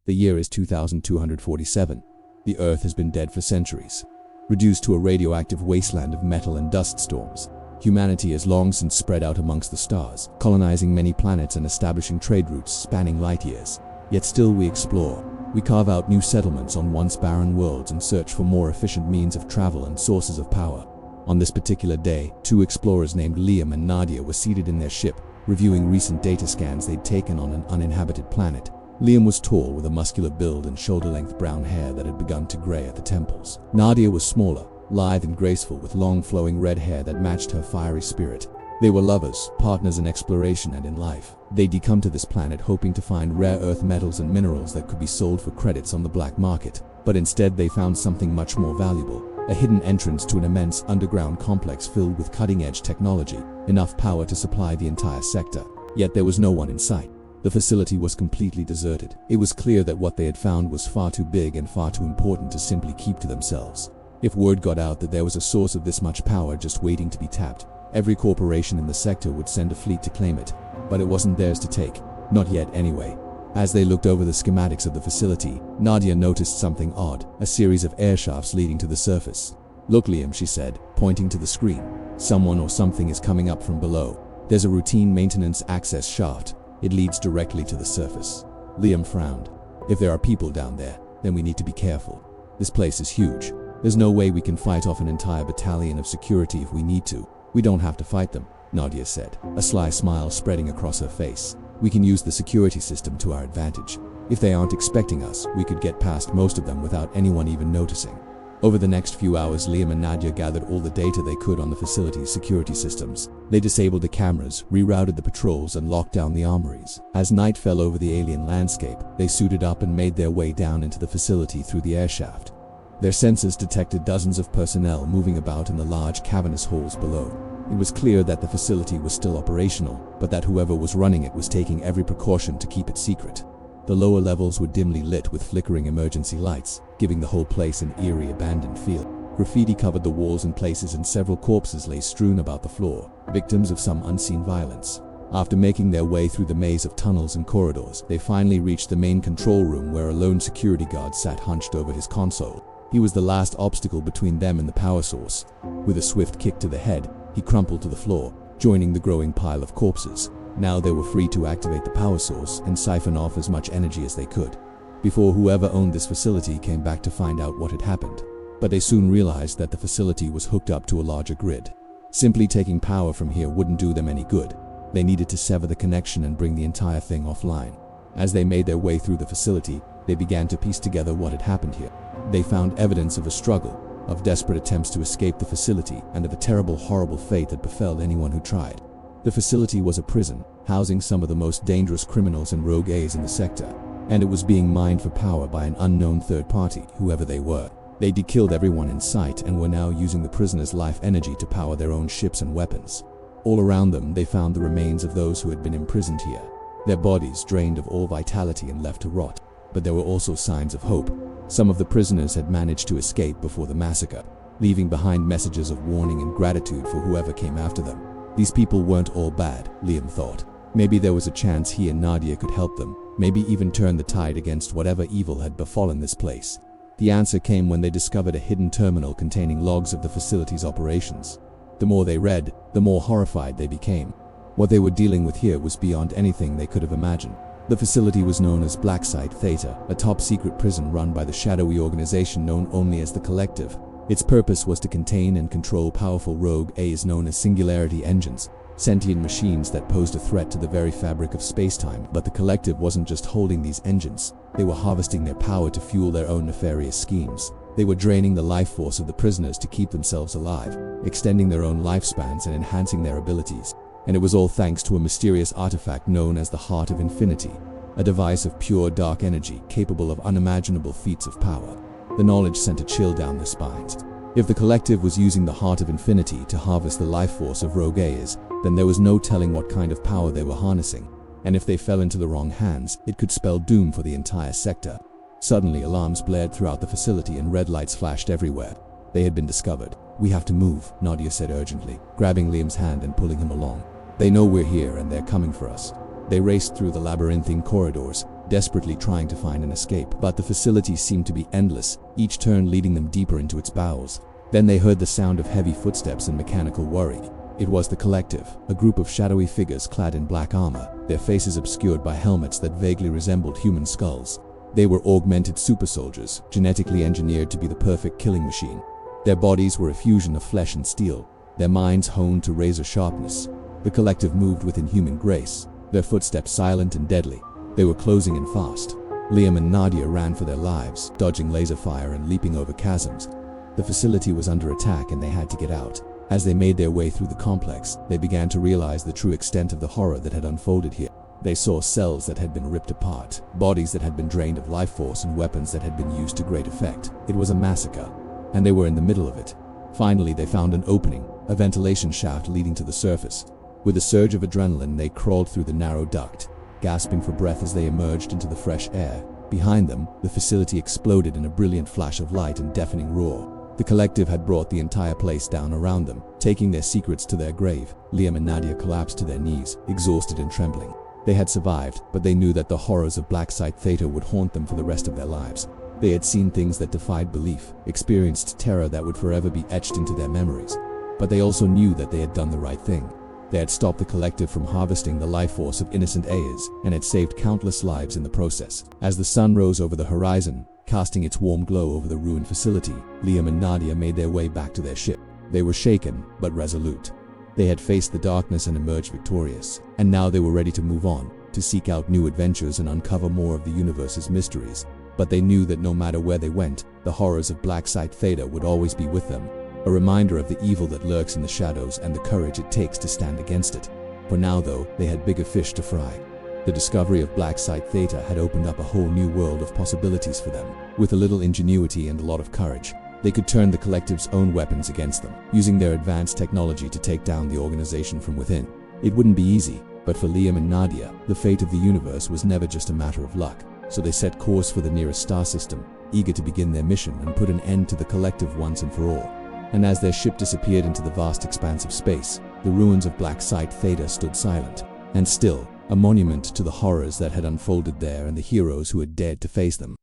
The year is 2247. The Earth has been dead for centuries, reduced to a radioactive wasteland of metal and dust storms. Humanity has long since spread out amongst the stars, colonizing many planets and establishing trade routes spanning light years. Yet still we explore. We carve out new settlements on once barren worlds and search for more efficient means of travel and sources of power. On this particular day, two explorers named Liam and Nadia were seated in their ship, reviewing recent data scans they'd taken on an uninhabited planet. Liam was tall, with a muscular build and shoulder-length brown hair that had begun to gray at the temples. Nadia was smaller, lithe and graceful, with long flowing red hair that matched her fiery spirit. They were lovers, partners in exploration and in life. They'd come to this planet hoping to find rare earth metals and minerals that could be sold for credits on the black market. But instead they found something much more valuable. A hidden entrance to an immense underground complex filled with cutting-edge technology, enough power to supply the entire sector. Yet there was no one in sight. The facility was completely deserted. It was clear that what they had found was far too big and far too important to simply keep to themselves. If word got out that there was a source of this much power just waiting to be tapped, every corporation in the sector would send a fleet to claim it. But it wasn't theirs to take. Not yet, anyway. As they looked over the schematics of the facility, Nadia noticed something odd, a series of air shafts leading to the surface. "Look, Liam," she said, pointing to the screen. "Someone or something is coming up from below. There's a routine maintenance access shaft. It leads directly to the surface." Liam frowned. "If there are people down there, then we need to be careful. This place is huge. There's no way we can fight off an entire battalion of security if we need to." "We don't have to fight them," Nadia said, a sly smile spreading across her face. "We can use the security system to our advantage. If they aren't expecting us, we could get past most of them without anyone even noticing." Over the next few hours, Liam and Nadia gathered all the data they could on the facility's security systems. They disabled the cameras, rerouted the patrols, and locked down the armories. As night fell over the alien landscape, they suited up and made their way down into the facility through the air shaft. Their sensors detected dozens of personnel moving about in the large cavernous halls below. It was clear that the facility was still operational, but that whoever was running it was taking every precaution to keep it secret. The lower levels were dimly lit with flickering emergency lights, giving the whole place an eerie, abandoned feel. Graffiti covered the walls in places, and several corpses lay strewn about the floor, victims of some unseen violence. After making their way through the maze of tunnels and corridors, they finally reached the main control room, where a lone security guard sat hunched over his console. He was the last obstacle between them and the power source. With a swift kick to the head, he crumpled to the floor, joining the growing pile of corpses. Now they were free to activate the power source and siphon off as much energy as they could, before whoever owned this facility came back to find out what had happened. But they soon realized that the facility was hooked up to a larger grid. Simply taking power from here wouldn't do them any good. They needed to sever the connection and bring the entire thing offline. As they made their way through the facility, they began to piece together what had happened here. They found evidence of a struggle, of desperate attempts to escape the facility, and of a terrible, horrible fate that befell anyone who tried. The facility was a prison, housing some of the most dangerous criminals and rogue A's in the sector, and it was being mined for power by an unknown third party, whoever they were. They'd killed everyone in sight and were now using the prisoners' life energy to power their own ships and weapons. All around them, they found the remains of those who had been imprisoned here, their bodies drained of all vitality and left to rot. But there were also signs of hope. Some of the prisoners had managed to escape before the massacre, leaving behind messages of warning and gratitude for whoever came after them. These people weren't all bad, Liam thought. Maybe there was a chance he and Nadia could help them, maybe even turn the tide against whatever evil had befallen this place. The answer came when they discovered a hidden terminal containing logs of the facility's operations. The more they read, the more horrified they became. What they were dealing with here was beyond anything they could have imagined. The facility was known as Black Site Theta, a top-secret prison run by the shadowy organization known only as the Collective. Its purpose was to contain and control powerful rogue A's known as Singularity Engines, sentient machines that posed a threat to the very fabric of space-time. But the Collective wasn't just holding these engines. They were harvesting their power to fuel their own nefarious schemes. They were draining the life force of the prisoners to keep themselves alive, extending their own lifespans and enhancing their abilities. And it was all thanks to a mysterious artifact known as the Heart of Infinity, a device of pure dark energy capable of unimaginable feats of power. The knowledge sent a chill down their spines. If the Collective was using the Heart of Infinity to harvest the life force of rogue A's, then there was no telling what kind of power they were harnessing. And if they fell into the wrong hands, it could spell doom for the entire sector. Suddenly, alarms blared throughout the facility and red lights flashed everywhere. They had been discovered. "We have to move," Nadia said urgently, grabbing Liam's hand and pulling him along. "They know we're here and they're coming for us." They raced through the labyrinthine corridors, desperately trying to find an escape, but the facility seemed to be endless, each turn leading them deeper into its bowels. Then they heard the sound of heavy footsteps and mechanical worry. It was the Collective, a group of shadowy figures clad in black armor, their faces obscured by helmets that vaguely resembled human skulls. They were augmented super soldiers, genetically engineered to be the perfect killing machine. Their bodies were a fusion of flesh and steel, their minds honed to razor sharpness. The Collective moved with inhuman grace, their footsteps silent and deadly. They were closing in fast. Liam and Nadia ran for their lives, dodging laser fire and leaping over chasms. The facility was under attack and they had to get out. As they made their way through the complex, they began to realize the true extent of the horror that had unfolded here. They saw cells that had been ripped apart, bodies that had been drained of life force, and weapons that had been used to great effect. It was a massacre, and they were in the middle of it. Finally, they found an opening, a ventilation shaft leading to the surface. With a surge of adrenaline, they crawled through the narrow duct, gasping for breath as they emerged into the fresh air. Behind them, the facility exploded in a brilliant flash of light and deafening roar. The Collective had brought the entire place down around them, taking their secrets to their grave. Liam and Nadia collapsed to their knees, exhausted and trembling. They had survived, but they knew that the horrors of Black Site Theta would haunt them for the rest of their lives. They had seen things that defied belief, experienced terror that would forever be etched into their memories. But they also knew that they had done the right thing. They had stopped the Collective from harvesting the life force of innocent Ayers, and had saved countless lives in the process. As the sun rose over the horizon, casting its warm glow over the ruined facility, Liam and Nadia made their way back to their ship. They were shaken, but resolute. They had faced the darkness and emerged victorious, and now they were ready to move on, to seek out new adventures and uncover more of the universe's mysteries. But they knew that no matter where they went, the horrors of Black Site Theta would always be with them, a reminder of the evil that lurks in the shadows and the courage it takes to stand against it. For now, though, they had bigger fish to fry. The discovery of Black Site Theta had opened up a whole new world of possibilities for them. With a little ingenuity and a lot of courage, they could turn the Collective's own weapons against them, using their advanced technology to take down the organization from within. It wouldn't be easy, but for Liam and Nadia, the fate of the universe was never just a matter of luck. So they set course for the nearest star system, eager to begin their mission and put an end to the Collective once and for all. And as their ship disappeared into the vast expanse of space, the ruins of Black Site Theta stood silent, and still, a monument to the horrors that had unfolded there and the heroes who had dared to face them.